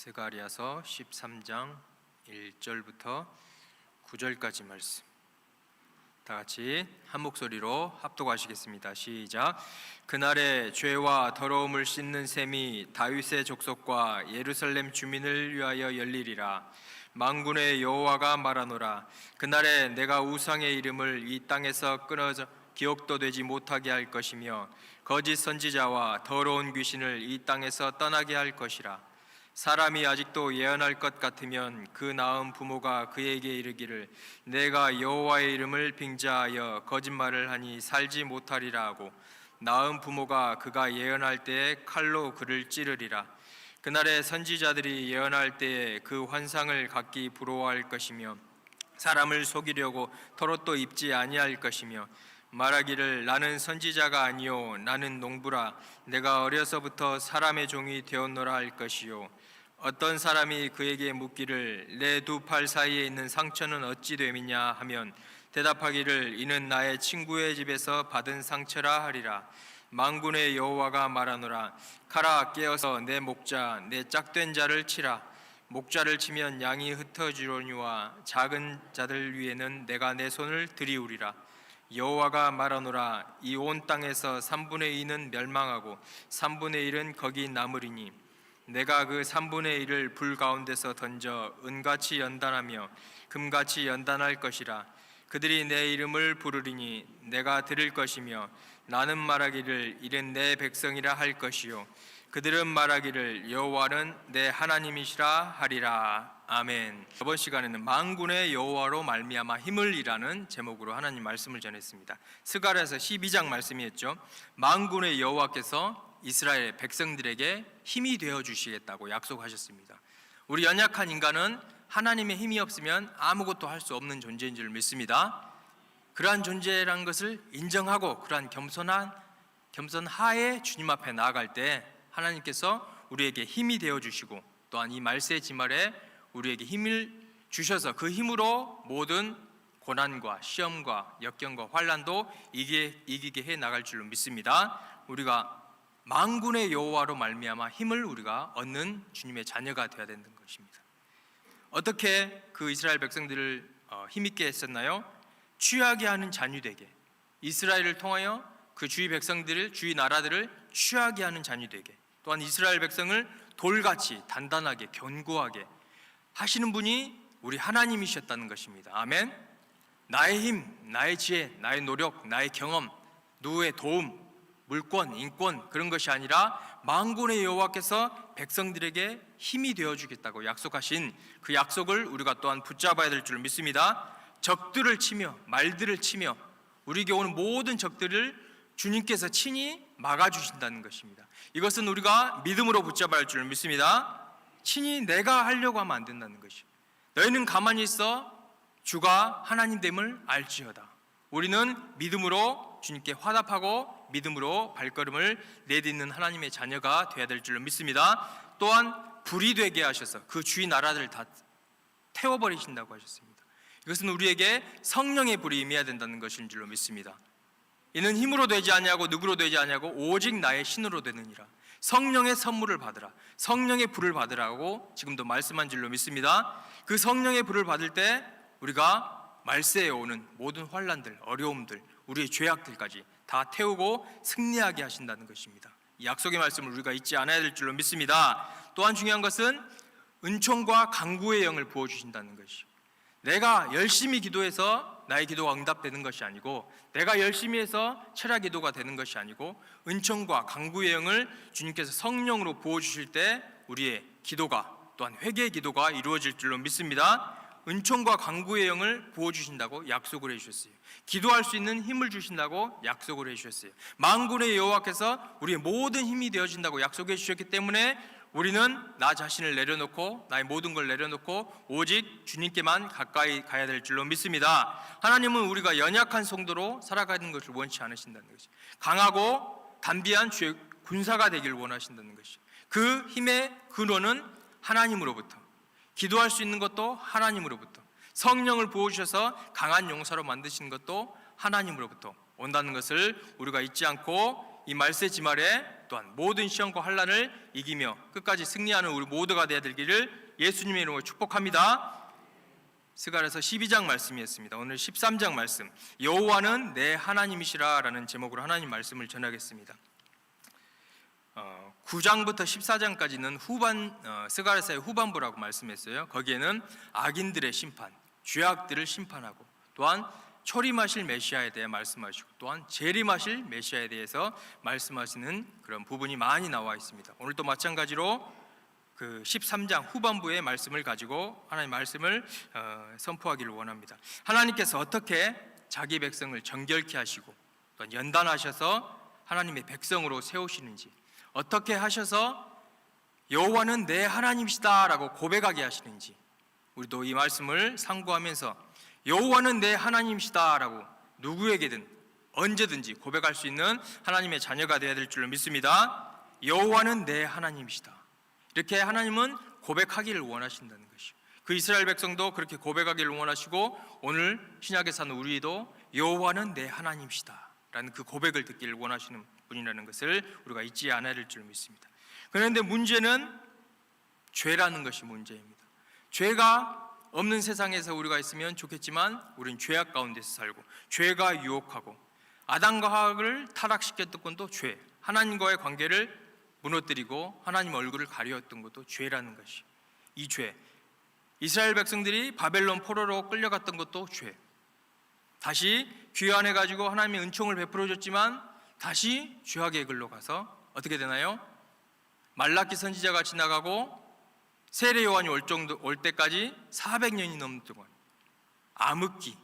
스가랴서 13장 1절부터 9절까지 말씀 다 같이 한 목소리로 합독하시겠습니다. 시작. 그날에 죄와 더러움을 씻는 셈이 다윗의 족속과 예루살렘 주민을 위하여 열리리라. 만군의 여호와가 말하노라. 그날에 내가 우상의 이름을 이 땅에서 끊어져 기억도 되지 못하게 할 것이며 거짓 선지자와 더러운 귀신을 이 땅에서 떠나게 할 것이라. 사람이 아직도 예언할 것 같으면 그 낳은 부모가 그에게 이르기를 내가 여호와의 이름을 빙자하여 거짓말을 하니 살지 못하리라 하고 낳은 부모가 그가 예언할 때에 칼로 그를 찌르리라. 그날에 선지자들이 예언할 때에 그 환상을 각기 부러워할 것이며 사람을 속이려고 털옷도 입지 아니할 것이며 말하기를 나는 선지자가 아니요 나는 농부라 내가 어려서부터 사람의 종이 되었노라 할 것이요. 어떤 사람이 그에게 묻기를 내 두 팔 사이에 있는 상처는 어찌 됨이냐 하면 대답하기를 이는 나의 친구의 집에서 받은 상처라 하리라. 만군의 여호와가 말하노라. 가라 깨어서 내 목자 내 짝된 자를 치라. 목자를 치면 양이 흩어지려니와 작은 자들 위에는 내가 내 손을 들이우리라. 여호와가 말하노라. 이 온 땅에서 3분의 2는 멸망하고 3분의 1은 거기 남으리니 내가 그 3분의 1을 불 가운데서 던져 은같이 연단하며 금같이 연단할 것이라. 그들이 내 이름을 부르리니 내가 들을 것이며 나는 말하기를 이는 내 백성이라 할 것이요 그들은 말하기를 여호와는 내 하나님이시라 하리라. 아멘. 이번 시간에는 만군의 여호와로 말미암아 힘을이라는 제목으로 하나님 말씀을 전했습니다. 스가랴서 12장 말씀이었죠. 만군의 여호와께서 이스라엘 백성들에게 힘이 되어 주시겠다고 약속하셨습니다. 우리 연약한 인간은 하나님의 힘이 없으면 아무것도 할 수 없는 존재인 줄 믿습니다. 그러한 존재라는 것을 인정하고 그러한 겸손하에 주님 앞에 나아갈 때 하나님께서 우리에게 힘이 되어 주시고 또한 이 말세 지말에 우리에게 힘을 주셔서 그 힘으로 모든 고난과 시험과 역경과 환난도 이기게 해 나갈 줄로 믿습니다. 우리가 만군의 여호와로 말미암아 힘을 우리가 얻는 주님의 자녀가 되어야 되는 것입니다. 어떻게 그 이스라엘 백성들을 힘있게 했었나요? 취하게 하는 잔유되게, 이스라엘을 통하여 그 주위 백성들을, 주위 나라들을 취하게 하는 잔유되게, 또한 이스라엘 백성을 돌같이 단단하게 견고하게 하시는 분이 우리 하나님이셨다는 것입니다. 아멘. 나의 힘, 나의 지혜, 나의 노력, 나의 경험, 누구의 도움, 물권, 인권 그런 것이 아니라 만군의 여호와께서 백성들에게 힘이 되어주겠다고 약속하신 그 약속을 우리가 또한 붙잡아야 될 줄 믿습니다. 적들을 치며 말들을 치며 우리에게 오는 모든 적들을 주님께서 친히 막아주신다는 것입니다. 이것은 우리가 믿음으로 붙잡아야 할 줄 믿습니다. 친히 내가 하려고 하면 안 된다는 것이죠. 너희는 가만히 있어 주가 하나님됨을 알지어다. 우리는 믿음으로 주님께 화답하고 믿음으로 발걸음을 내딛는 하나님의 자녀가 되어야 될 줄로 믿습니다. 또한 불이 되게 하셔서 그 주위 나라들을 다 태워버리신다고 하셨습니다. 이것은 우리에게 성령의 불이 임해야 된다는 것인 줄로 믿습니다. 이는 힘으로 되지 아니하고 누구로 되지 아니하고 오직 나의 신으로 되느니라. 성령의 선물을 받으라. 성령의 불을 받으라고 지금도 말씀한 줄로 믿습니다. 그 성령의 불을 받을 때 우리가 말세에 오는 모든 환난들, 어려움들, 우리의 죄악들까지 다 태우고 승리하게 하신다는 것입니다. 이 약속의 말씀을 우리가 잊지 않아야 될 줄로 믿습니다. 또한 중요한 것은 은총과 간구의 영을 부어주신다는 것이죠. 내가 열심히 기도해서 나의 기도가 응답되는 것이 아니고 내가 열심히 해서 철야 기도가 되는 것이 아니고 은총과 간구의 영을 주님께서 성령으로 부어주실 때 우리의 기도가 또한 회개의 기도가 이루어질 줄로 믿습니다. 은총과 간구의 영을 부어주신다고 약속을 해주셨어요. 기도할 수 있는 힘을 주신다고 약속을 해주셨어요. 만군의 여호와께서 우리의 모든 힘이 되어진다고 약속해 주셨기 때문에 우리는 나 자신을 내려놓고 나의 모든 걸 내려놓고 오직 주님께만 가까이 가야 될 줄로 믿습니다. 하나님은 우리가 연약한 성도로 살아가는 것을 원치 않으신다는 것이죠. 강하고 단비한 주의 군사가 되기를 원하신다는 것이죠. 그 힘의 근원은 하나님으로부터, 기도할 수 있는 것도 하나님으로부터, 성령을 부어주셔서 강한 용사로 만드신 것도 하나님으로부터 온다는 것을 우리가 잊지 않고 이 말세지말에 또한 모든 시험과 환난을 이기며 끝까지 승리하는 우리 모두가 되어야 되기를 예수님의 이름으로 축복합니다. 스가랴서 12장 말씀이었습니다. 오늘 13장 말씀, 여호와는 내 하나님이시라 라는 제목으로 하나님 말씀을 전하겠습니다. 9장부터 14장까지는 스가랴서의 후반부라고 말씀했어요. 거기에는 악인들의 심판, 죄악들을 심판하고 또한 초림하실 메시아에 대해 말씀하시고 또한 재림하실 메시아에 대해서 말씀하시는 그런 부분이 많이 나와 있습니다. 오늘도 마찬가지로 그 13장 후반부의 말씀을 가지고 하나님 말씀을 선포하기를 원합니다. 하나님께서 어떻게 자기 백성을 정결케 하시고 또 연단하셔서 하나님의 백성으로 세우시는지, 어떻게 하셔서 여호와는 내 하나님이시다 라고 고백하게 하시는지, 우리도 이 말씀을 상고하면서 여호와는 내 하나님이시다 라고 누구에게든 언제든지 고백할 수 있는 하나님의 자녀가 되어야 될 줄로 믿습니다. 여호와는 내 하나님이시다, 이렇게 하나님은 고백하기를 원하신다는 것이요, 그 이스라엘 백성도 그렇게 고백하기를 원하시고 오늘 신약에 사는 우리도 여호와는 내 하나님이시다 라는 그 고백을 듣기를 원하시는 분이라는 것을 우리가 잊지 않아야 될 줄 믿습니다. 그런데 문제는 죄라는 것이 문제입니다. 죄가 없는 세상에서 우리가 있으면 좋겠지만 우리는 죄악 가운데서 살고 죄가 유혹하고 아담과 하와를 타락시켰던 것도 죄, 하나님과의 관계를 무너뜨리고 하나님 얼굴을 가리웠던 것도 죄라는 것이, 이 죄, 이스라엘 백성들이 바벨론 포로로 끌려갔던 것도 죄, 다시 귀환해가지고 하나님의 은총을 베풀어줬지만 다시 죄악의 길로 가서 어떻게 되나요? 말라기 선지자가 지나가고 세례 요한이 올 때까지 400년이 넘는 동안 암흑기,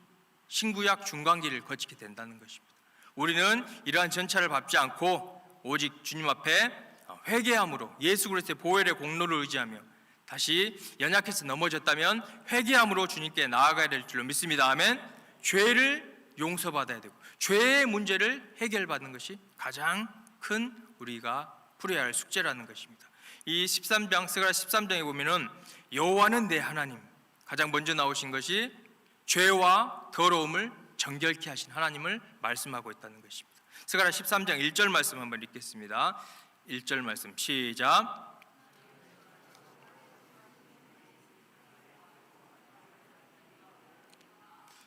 신구약 중간기를 거치게 된다는 것입니다. 우리는 이러한 전차를 밟지 않고 오직 주님 앞에 회개함으로 예수 그리스도의 보혈의 공로를 의지하며 다시 연약해서 넘어졌다면 회개함으로 주님께 나아가야 될 줄로 믿습니다. 아멘. 죄를 용서받아야 되고 죄의 문제를 해결받는 것이 가장 큰 우리가 풀어야 할 숙제라는 것입니다. 이 13장, 스가랴 13장에 보면은 여호와는 내 하나님, 가장 먼저 나오신 것이 죄와 더러움을 정결케 하신 하나님을 말씀하고 있다는 것입니다. 스가랴 13장 1절 말씀 한번 읽겠습니다. 1절 말씀 시작.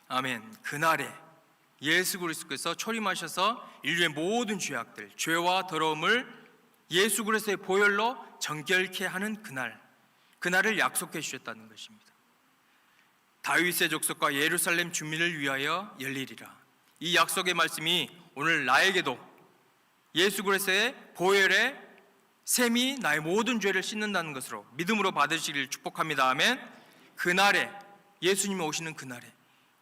아멘. 그날에 예수 그리스도께서 초림하셔서 인류의 모든 죄악들, 죄와 더러움을 예수 그리스도의 보혈로 정결케 하는 그날을 약속해 주셨다는 것입니다. 다윗의 족속과 예루살렘 주민을 위하여 열리리라. 이 약속의 말씀이 오늘 나에게도 예수 그리스도의 보혈의 셈이 나의 모든 죄를 씻는다는 것으로 믿음으로 받으시기를 축복합니다. 아멘. 그날에, 예수님이 오시는 그날에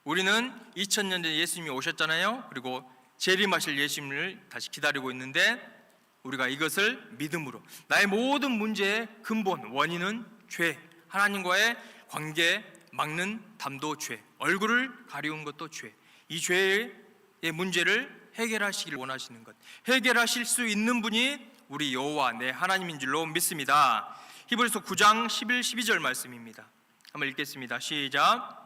우리는 2000년 전에 예수님이 오셨잖아요. 그리고 재림하실 예수님을 다시 기다리고 있는데 우리가 이것을 믿음으로, 나의 모든 문제의 근본 원인은 죄, 하나님과의 관계 막는 담도 죄, 얼굴을 가리운 것도 죄, 이 죄의 문제를 해결하시길 원하시는 것, 해결하실 수 있는 분이 우리 여호와 내 하나님인 줄로 믿습니다. 히브리서 9장 11, 12절 말씀입니다. 한번 읽겠습니다. 시작.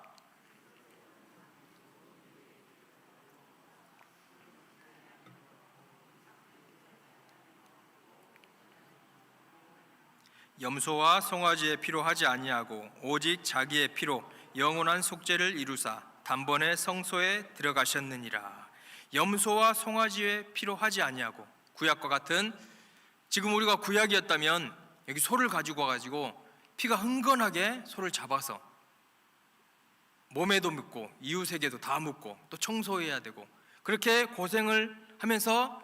염소와 송아지의 피로 하지 아니하고 오직 자기의 피로 영원한 속죄를 이루사 단번에 성소에 들어가셨느니라. 염소와 송아지의 피로 하지 아니하고, 구약과 같은, 지금 우리가 구약이었다면 여기 소를 가지고 와가지고 피가 흥건하게 소를 잡아서 몸에도 묻고 이웃에게도 다 묻고 또 청소해야 되고 그렇게 고생을 하면서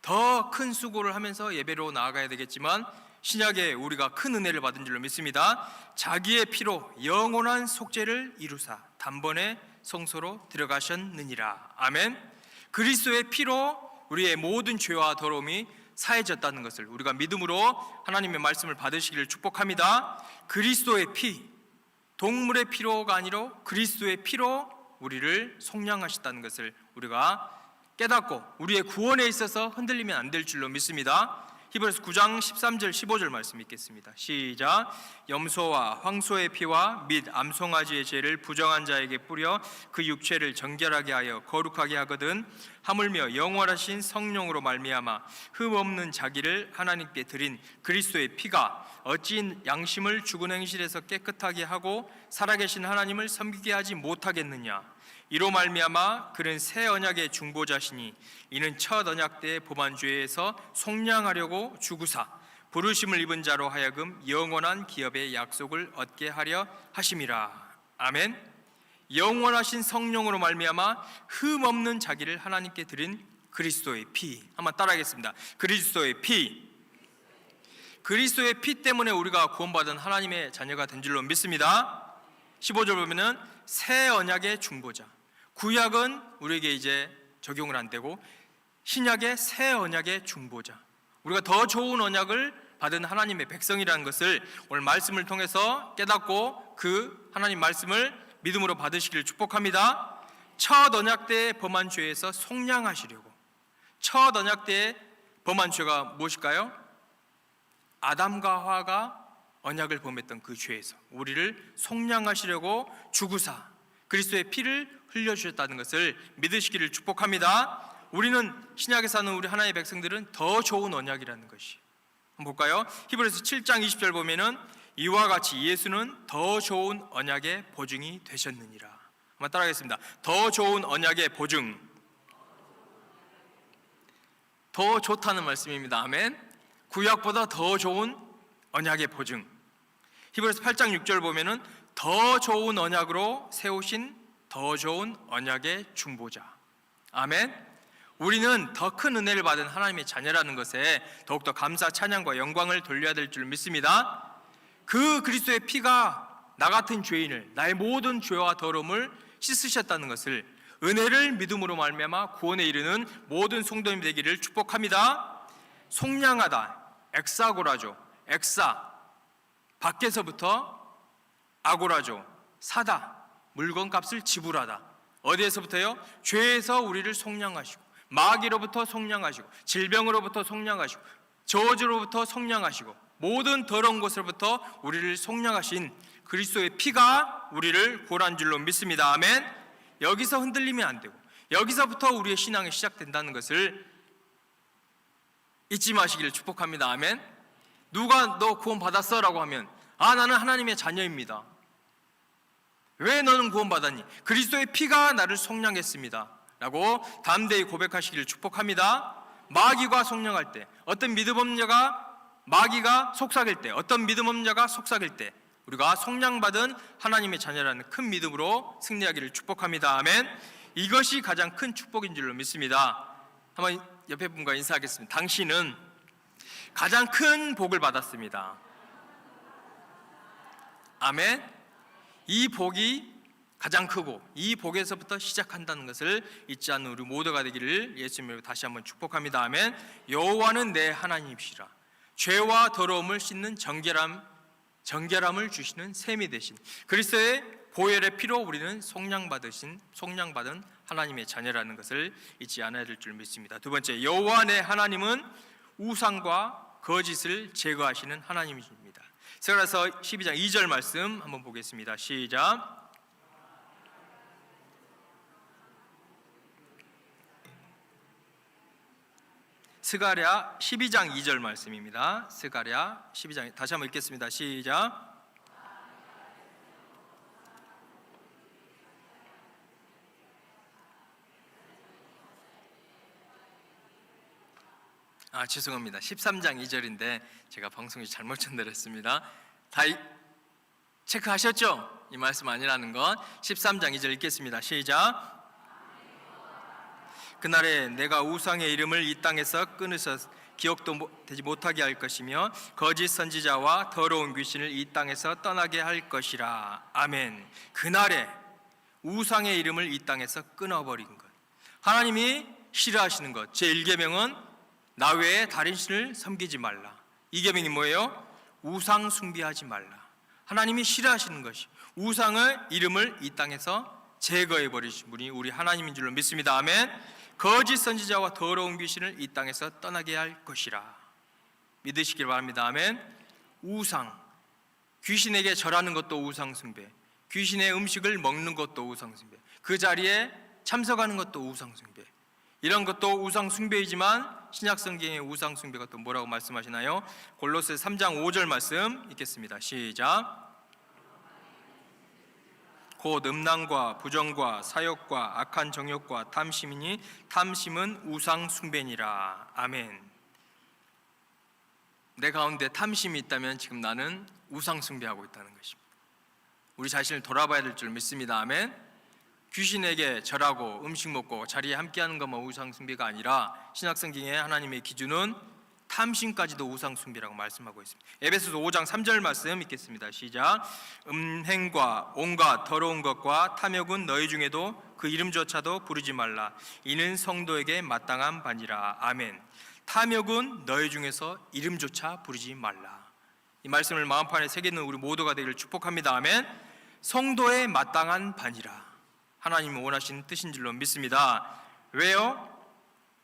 더 큰 수고를 하면서 예배로 나아가야 되겠지만 신약에 우리가 큰 은혜를 받은 줄로 믿습니다. 자기의 피로 영원한 속죄를 이루사 단번에 성소로 들어가셨느니라. 아멘. 그리스도의 피로 우리의 모든 죄와 더러움이 사해졌다는 것을 우리가 믿음으로 하나님의 말씀을 받으시기를 축복합니다. 그리스도의 피, 동물의 피로가 아니라 그리스도의 피로 우리를 속량하셨다는 것을 우리가 깨닫고 우리의 구원에 있어서 흔들리면 안 될 줄로 믿습니다. 히브리서 9장 13절 15절 말씀 읽겠습니다. 시작. 염소와 황소의 피와 및 암송아지의 죄를 부정한 자에게 뿌려 그 육체를 정결하게 하여 거룩하게 하거든 하물며 영원하신 성령으로 말미암아 흠 없는 자기를 하나님께 드린 그리스도의 피가 어찌 양심을 죽은 행실에서 깨끗하게 하고 살아계신 하나님을 섬기게 하지 못하겠느냐. 이로 말미암아 그는 새 언약의 중보자시니 이는 첫 언약 때의 범한 죄에서 속량하려고 주구사 부르심을 입은 자로 하여금 영원한 기업의 약속을 얻게 하려 하심이라. 아멘. 영원하신 성령으로 말미암아 흠 없는 자기를 하나님께 드린 그리스도의 피. 한번 따라하겠습니다. 그리스도의 피. 그리스도의 피 때문에 우리가 구원받은 하나님의 자녀가 된 줄로 믿습니다. 15절 보면은 새 언약의 중보자. 구약은 우리에게 이제 적용을 안 되고 신약의 새 언약의 중보자. 우리가 더 좋은 언약을 받은 하나님의 백성이라는 것을 오늘 말씀을 통해서 깨닫고 그 하나님 말씀을 믿음으로 받으시기를 축복합니다. 첫 언약 때의 범한 죄에서 속량하시려고. 첫 언약 때의 범한 죄가 무엇일까요? 아담과 하와가 언약을 범했던 그 죄에서 우리를 속량하시려고 주구사 그리스도의 피를 흘려주셨다는 것을 믿으시기를 축복합니다. 우리는 신약에 사는 우리 하나님의 백성들은 더 좋은 언약이라는 것이. 한번 볼까요? 히브리서 7장 20절 보면은 이와 같이 예수는 더 좋은 언약의 보증이 되셨느니라. 한번 따라하겠습니다. 더 좋은 언약의 보증. 더 좋다는 말씀입니다. 아멘. 구약보다 더 좋은 언약의 보증. 히브리서 8장 6절 보면은 더 좋은 언약으로 세우신 더 좋은 언약의 중보자. 아멘. 우리는 더 큰 은혜를 받은 하나님의 자녀라는 것에 더욱더 감사, 찬양과 영광을 돌려야 될 줄 믿습니다. 그 그리스도의 피가 나 같은 죄인을, 나의 모든 죄와 더러움을 씻으셨다는 것을, 은혜를 믿음으로 말미암아 구원에 이르는 모든 성도님 되기를 축복합니다. 속량하다, 엑사고라죠. 엑사, 밖에서부터 아고라죠. 사다, 물건값을 지불하다. 어디에서부터요? 죄에서 우리를 속량하시고, 마귀로부터 속량하시고, 질병으로부터 속량하시고, 저주로부터 속량하시고, 모든 더러운 것으로부터 우리를 속량하신 그리스도의 피가 우리를 구원한 줄로 믿습니다. 아멘. 여기서 흔들리면 안 되고, 여기서부터 우리의 신앙이 시작된다는 것을 잊지 마시기를 축복합니다. 아멘. 누가 너 구원 받았어? 라고 하면 나는 하나님의 자녀입니다. 왜 너는 구원 받았니? 그리스도의 피가 나를 속량했습니다 라고 담대히 고백하시기를 축복합니다. 마귀가 속량할 때, 어떤 믿음 없는 자가 마귀가 속삭일 때, 어떤 믿음 없는 자가 속삭일 때 우리가 속량받은 하나님의 자녀라는 큰 믿음으로 승리하기를 축복합니다. 아멘. 이것이 가장 큰 축복인 줄로 믿습니다. 한번 옆에 분과 인사하겠습니다. 당신은 가장 큰 복을 받았습니다. 아멘. 이 복이 가장 크고 이 복에서부터 시작한다는 것을 잊지 않는 우리 모두가 되기를 예수님으로 다시 한번 축복합니다. 아멘. 여호와는 내 하나님이시라. 죄와 더러움을 씻는 정결함을 주시는 셈이 되신 그리스도의 보혈의 피로 우리는 속량받은 하나님의 자녀라는 것을 잊지 않아야 될 줄 믿습니다. 두 번째, 여호와 내 하나님은 우상과 거짓을 제거하시는 하나님이십니다. 스가랴서 12장 2절 말씀 한번 보겠습니다. 시작. 스가랴 12장 2절 말씀입니다. 스가랴 12장 다시 한번 읽겠습니다. 시작. 죄송합니다. 13장 2절인데 제가 방송이 잘못 전달했습니다. 다 체크하셨죠? 이 말씀 아니라는 건. 13장 2절 읽겠습니다. 시작. 그날에 내가 우상의 이름을 이 땅에서 끊으서 기억도 되지 못하게 할 것이며 거짓 선지자와 더러운 귀신을 이 땅에서 떠나게 할 것이라. 아멘. 그날에 우상의 이름을 이 땅에서 끊어버린 것, 하나님이 싫어하시는 것. 제1계명은 나 외에 다른 신을 섬기지 말라. 2계명이 뭐예요? 우상 숭배하지 말라. 하나님이 싫어하시는 것이 우상의 이름을 이 땅에서 제거해버리신 분이 우리 하나님인 줄로 믿습니다. 아멘. 거짓 선지자와 더러운 귀신을 이 땅에서 떠나게 할 것이라. 믿으시길 바랍니다. 아멘. 우상, 귀신에게 절하는 것도 우상 숭배, 귀신의 음식을 먹는 것도 우상 숭배, 그 자리에 참석하는 것도 우상 숭배, 이런 것도 우상 숭배이지만 신약 성경의 우상 숭배가 또 뭐라고 말씀하시나요? 골로새 3장 5절 말씀 읽겠습니다. 시작. 곧 음란과 부정과 사욕과 악한 정욕과 탐심이니 탐심은 우상 숭배니라. 아멘. 내 가운데 탐심이 있다면 지금 나는 우상 숭배하고 있다는 것입니다. 우리 자신을 돌아봐야 될 줄 믿습니다. 아멘. 귀신에게 절하고 음식 먹고 자리에 함께하는 것만 우상 숭배가 아니라 신약 성경의 하나님의 기준은 탐심까지도 우상 숭배라고 말씀하고 있습니다. 에베소서 5장 3절 말씀 읽겠습니다. 시작. 음행과 온갖 더러운 것과 탐욕은 너희 중에도 그 이름조차도 부르지 말라. 이는 성도에게 마땅한 바니라. 아멘. 탐욕은 너희 중에서 이름조차 부르지 말라. 이 말씀을 마음판에 새기는 우리 모두가 되기를 축복합니다. 아멘. 성도에 마땅한 바니라. 하나님이 원하시는 뜻인 줄로 믿습니다. 왜요?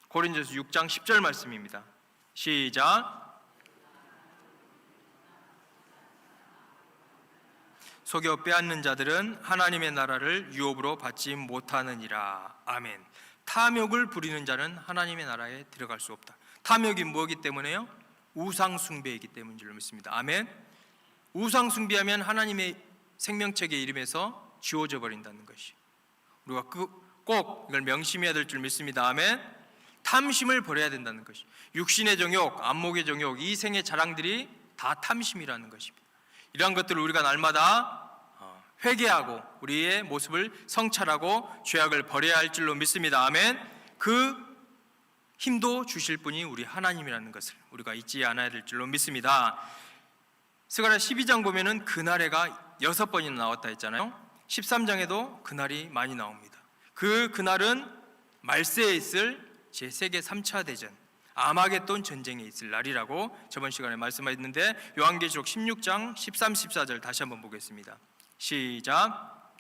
고린도서 6장 10절 말씀입니다. 시작. 속여 빼앗는 자들은 하나님의 나라를 유업으로 받지 못하느니라. 아멘. 탐욕을 부리는 자는 하나님의 나라에 들어갈 수 없다. 탐욕이 뭐이기 때문에요? 우상 숭배이기 때문인 줄로 믿습니다. 아멘. 우상 숭배하면 하나님의 생명책의 이름에서 지워져 버린다는 것이, 우리가 꼭 이걸 명심해야 될 줄 믿습니다. 아멘. 탐심을 버려야 된다는 것이, 육신의 정욕, 안목의 정욕, 이 생의 자랑들이 다 탐심이라는 것입니다. 이러한 것들을 우리가 날마다 회개하고 우리의 모습을 성찰하고 죄악을 버려야 할 줄로 믿습니다. 아멘. 그 힘도 주실 분이 우리 하나님이라는 것을 우리가 잊지 않아야 될 줄로 믿습니다. 스가랴 12장 보면은 그날에가 6번이나 나왔다 했잖아요. 13장에도 그날이 많이 나옵니다. 그날은 말세에 있을 제3계 3차 대전, 아마겟돈 전쟁에 있을 날이라고 저번 시간에 말씀하셨는데, 요한계시록 16장 13, 14절 다시 한번 보겠습니다. 시작.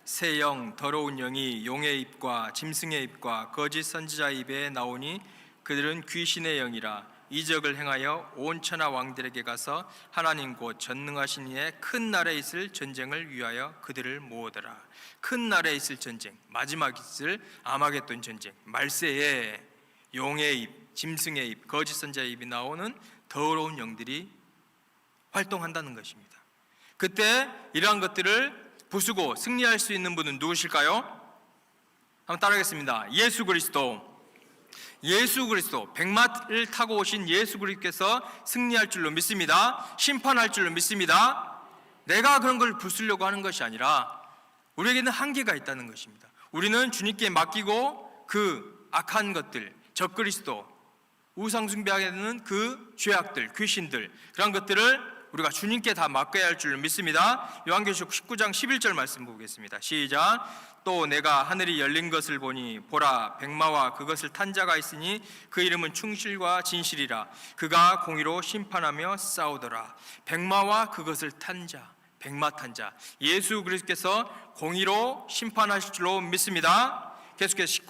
새 영, 더러운 영이 용의 입과 짐승의 입과 거짓 선지자의 입에 나오니 그들은 귀신의 영이라. 이적을 행하여 온 천하 왕들에게 가서 하나님 곧 전능하신 이의 큰 날에 있을 전쟁을 위하여 그들을 모으더라. 큰 날에 있을 전쟁, 마지막 있을 아마겟돈 전쟁, 말세에 용의 입, 짐승의 입, 거짓 선지자의 입이 나오는 더러운 영들이 활동한다는 것입니다. 그때 이러한 것들을 부수고 승리할 수 있는 분은 누구실까요? 한번 따라하겠습니다. 예수 그리스도. 예수 그리스도, 백마를 타고 오신 예수 그리스도께서 승리할 줄로 믿습니다. 심판할 줄로 믿습니다. 내가 그런 걸 부수려고 하는 것이 아니라 우리에게는 한계가 있다는 것입니다. 우리는 주님께 맡기고 그 악한 것들, 적그리스도, 우상 숭배하게 되는 그 죄악들, 귀신들, 그런 것들을 우리가 주님께 다 맡겨야 할 줄 믿습니다. 요한계시록 19장 11절 말씀 보겠습니다. 시작. 또 내가 하늘이 열린 것을 보니 보라, 백마와 그것을 탄 자가 있으니 그 이름은 충실과 진실이라. 그가 공의로 심판하며 싸우더라. 백마와 그것을 탄 자, 백마 탄 자, 예수 그리스도께서 공의로 심판하실 줄로 믿습니다. 계속해서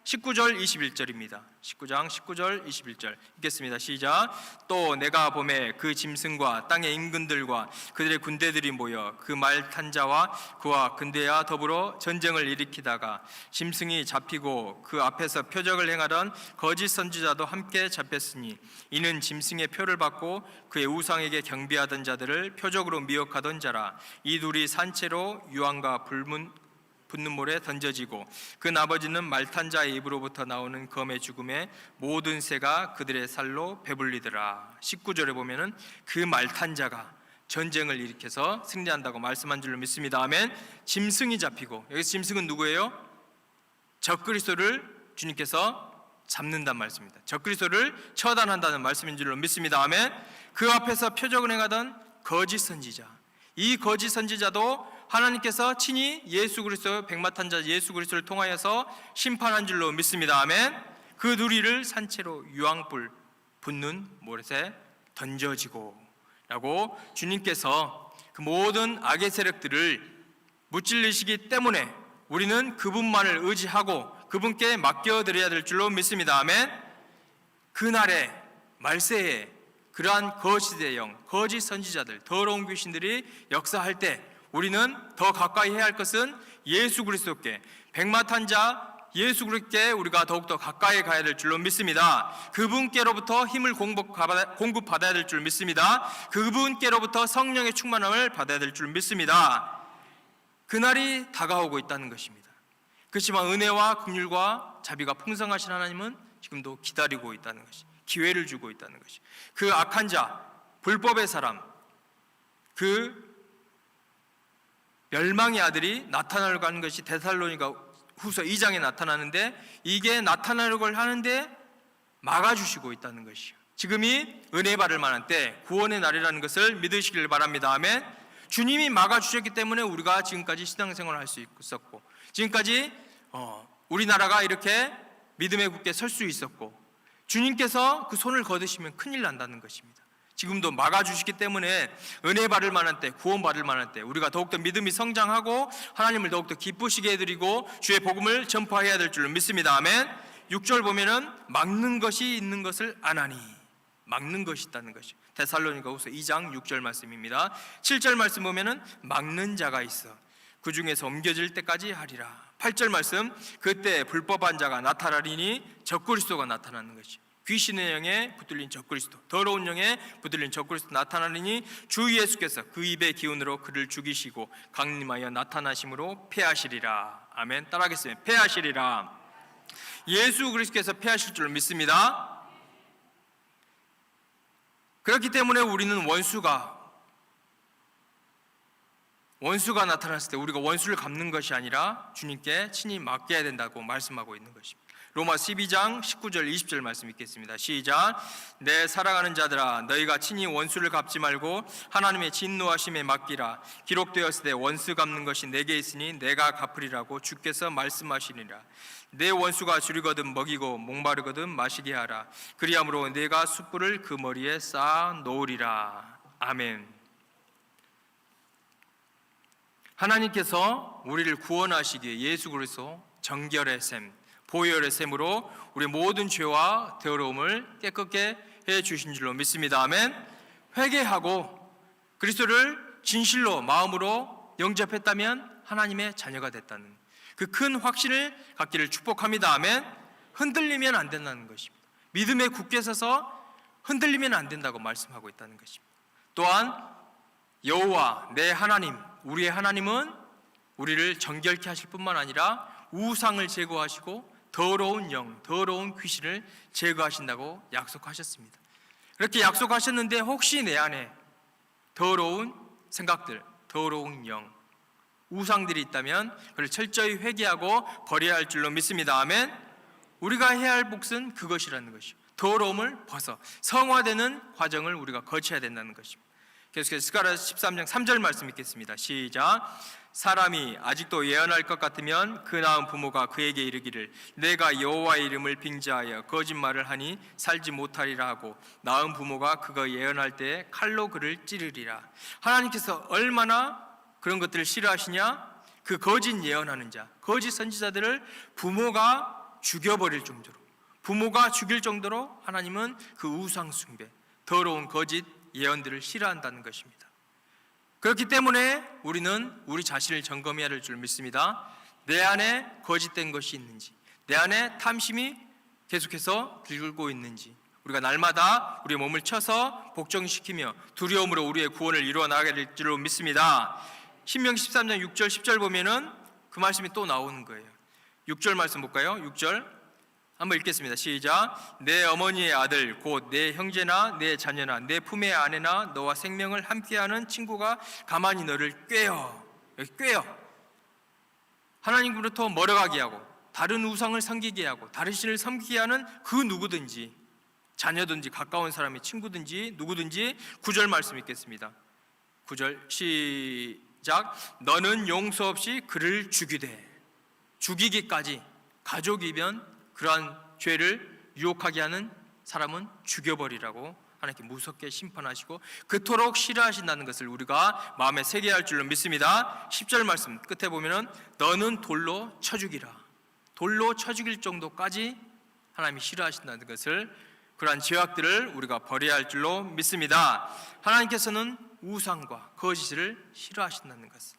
19절 21절입니다. 19장 19절 21절 읽겠습니다. 시작. 또 내가 보매 그 짐승과 땅의 임금들과 그들의 군대들이 모여 그 말 탄 자와 그와 군대와 더불어 전쟁을 일으키다가 짐승이 잡히고 그 앞에서 표적을 행하던 거짓 선지자도 함께 잡혔으니 이는 짐승의 표를 받고 그의 우상에게 경배하던 자들을 표적으로 미혹하던 자라. 이 둘이 산채로 유황과 붙는 물에 던져지고 그 나머지는 말탄 자의 입으로부터 나오는 검의 죽음에 모든 새가 그들의 살로 배불리더라. 19절에 보면은 그 말탄 자가 전쟁을 일으켜서 승리한다고 말씀한 줄로 믿습니다. 아멘. 짐승이 잡히고, 여기서 짐승은 누구예요? 적그리스도를 주님께서 잡는다는 말씀입니다. 적그리스도를 처단한다는 말씀인 줄로 믿습니다. 아멘. 그 앞에서 표적을 행하던 거짓 선지자, 이 거짓 선지자도 하나님께서 친히 예수 그리스도, 백마탄 자 예수 그리스도를 통하여서 심판한 줄로 믿습니다. 아멘. 그 누리를 산채로 유황불 붙는 못에 던져지고 라고 주님께서 그 모든 악의 세력들을 무찔리시기 때문에 우리는 그분만을 의지하고 그분께 맡겨드려야 될 줄로 믿습니다. 아멘. 그날에 말세에 그러한 거짓의 영, 거짓 선지자들, 더러운 귀신들이 역사할 때 우리는 더 가까이 해야 할 것은 예수 그리스도께, 백마탄 자 예수 그리스도께 우리가 더욱더 가까이 가야 될 줄로 믿습니다. 그분께로부터 힘을 공급받아야 될 줄 믿습니다. 그분께로부터 성령의 충만함을 받아야 될 줄 믿습니다. 그날이 다가오고 있다는 것입니다. 그렇지만 은혜와 긍휼과 자비가 풍성하신 하나님은 지금도 기다리고 있다는 것이, 기회를 주고 있다는 것이, 그 악한 자, 불법의 사람, 그 멸망의 아들이 나타나려고 하는 것이 데살로니가 후서 2장에 나타나는데, 이게 나타나려고 하는데 막아주시고 있다는 것이요, 지금이 은혜의 바를 만한 때, 구원의 날이라는 것을 믿으시길 바랍니다. 아멘. 주님이 막아주셨기 때문에 우리가 지금까지 신앙생활을 할 수 있었고, 지금까지 우리나라가 이렇게 믿음에 굳게 설 수 있었고, 주님께서 그 손을 거두시면 큰일 난다는 것입니다. 지금도 막아주시기 때문에 은혜 받을 만한 때, 구원 받을 만한 때 우리가 더욱더 믿음이 성장하고 하나님을 더욱더 기쁘시게 해드리고 주의 복음을 전파해야 될 줄로 믿습니다. 아멘. 6절 보면은 막는 것이 있는 것을 아나니, 막는 것이 있다는 것이 데살로니가후서 2장 6절 말씀입니다. 7절 말씀 보면은 막는 자가 있어 그 중에서 옮겨질 때까지 하리라. 8절 말씀, 그때 불법한 자가 나타나리니 적그리스도가 나타나는 것이, 귀신의 영에 붙들린 적그리스도, 더러운 영에 붙들린 적그리스도 나타나리니 주 예수께서 그 입의 기운으로 그를 죽이시고 강림하여 나타나심으로 패하시리라. 아멘. 따라하겠습니다. 패하시리라. 예수 그리스도께서 패하실 줄 믿습니다. 그렇기 때문에 우리는 원수가 나타났을 때 우리가 원수를 갚는 것이 아니라 주님께 친히 맡겨야 된다고 말씀하고 있는 것입니다. 로마 12장 19절 20절 말씀 읽겠습니다. 시작. 내 사랑하는 자들아, 너희가 친히 원수를 갚지 말고 하나님의 진노하심에 맡기라. 기록되었을 때 원수 갚는 것이 내게 있으니 내가 갚으리라고 주께서 말씀하시니라. 내 원수가 줄이거든 먹이고 목마르거든 마시게 하라. 그리함으로 내가 숯불을 그 머리에 쌓아 놓으리라. 아멘. 하나님께서 우리를 구원하시기에 예수 그리스도 정결의 셈, 보혈의 셈으로 우리 모든 죄와 더러움을 깨끗게 해주신 줄로 믿습니다. 아멘. 회개하고 그리스도를 진실로 마음으로 영접했다면 하나님의 자녀가 됐다는 그 큰 확신을 갖기를 축복합니다. 아멘. 흔들리면 안 된다는 것입니다. 믿음에 굳게 서서 흔들리면 안 된다고 말씀하고 있다는 것입니다. 또한 여호와 내 하나님, 우리의 하나님은 우리를 정결케 하실 뿐만 아니라 우상을 제거하시고 더러운 영, 더러운 귀신을 제거하신다고 약속하셨습니다. 그렇게 약속하셨는데 혹시 내 안에 더러운 생각들, 더러운 영, 우상들이 있다면 그걸 철저히 회개하고 버려야 할 줄로 믿습니다. 아멘. 우리가 해야 할 몫은 그것이라는 것이죠. 더러움을 벗어 성화되는 과정을 우리가 거쳐야 된다는 것입니다. 계속해서 스가랴 13장 3절 말씀 읽겠습니다. 시작. 사람이 아직도 예언할 것 같으면 그 낳은 부모가 그에게 이르기를 내가 여호와의 이름을 빙자하여 거짓말을 하니 살지 못하리라 하고 낳은 부모가 그거 예언할 때 칼로 그를 찌르리라. 하나님께서 얼마나 그런 것들을 싫어하시냐? 그 거짓 예언하는 자, 거짓 선지자들을 부모가 죽여버릴 정도로, 부모가 죽일 정도로 하나님은 그 우상 숭배, 더러운 거짓 예언들을 싫어한다는 것입니다. 그렇기 때문에 우리는 우리 자신을 점검해야 할 줄 믿습니다. 내 안에 거짓된 것이 있는지, 내 안에 탐심이 계속해서 들고 있는지, 우리가 날마다 우리의 몸을 쳐서 복종시키며 두려움으로 우리의 구원을 이루어 나가게 될 줄로 믿습니다. 신명기 13장 6절 10절 보면은 그 말씀이 또 나오는 거예요. 6절 말씀 볼까요? 6절 한번 읽겠습니다. 시작. 내 어머니의 아들 곧 내 형제나 내 자녀나 내 품의 아내나 너와 생명을 함께하는 친구가 가만히 너를 꾀어, 하나님으로부터 멀어가게 하고 다른 우상을 섬기게 하고 다른 신을 섬기게 하는 그 누구든지, 자녀든지 가까운 사람이 친구든지 누구든지 9절 말씀 읽겠습니다. 9절 시작. 너는 용서 없이 그를 죽이기까지, 가족이면 그러한 죄를 유혹하게 하는 사람은 죽여버리라고 하나님께 무섭게 심판하시고 그토록 싫어하신다는 것을 우리가 마음에 새겨야 할 줄로 믿습니다. 10절 말씀 끝에 보면은 너는 돌로 쳐 죽이라. 돌로 쳐 죽일 정도까지 하나님이 싫어하신다는 것을 그러한 죄악들을 우리가 버려야 할 줄로 믿습니다. 하나님께서는 우상과 거짓을 싫어하신다는 것을.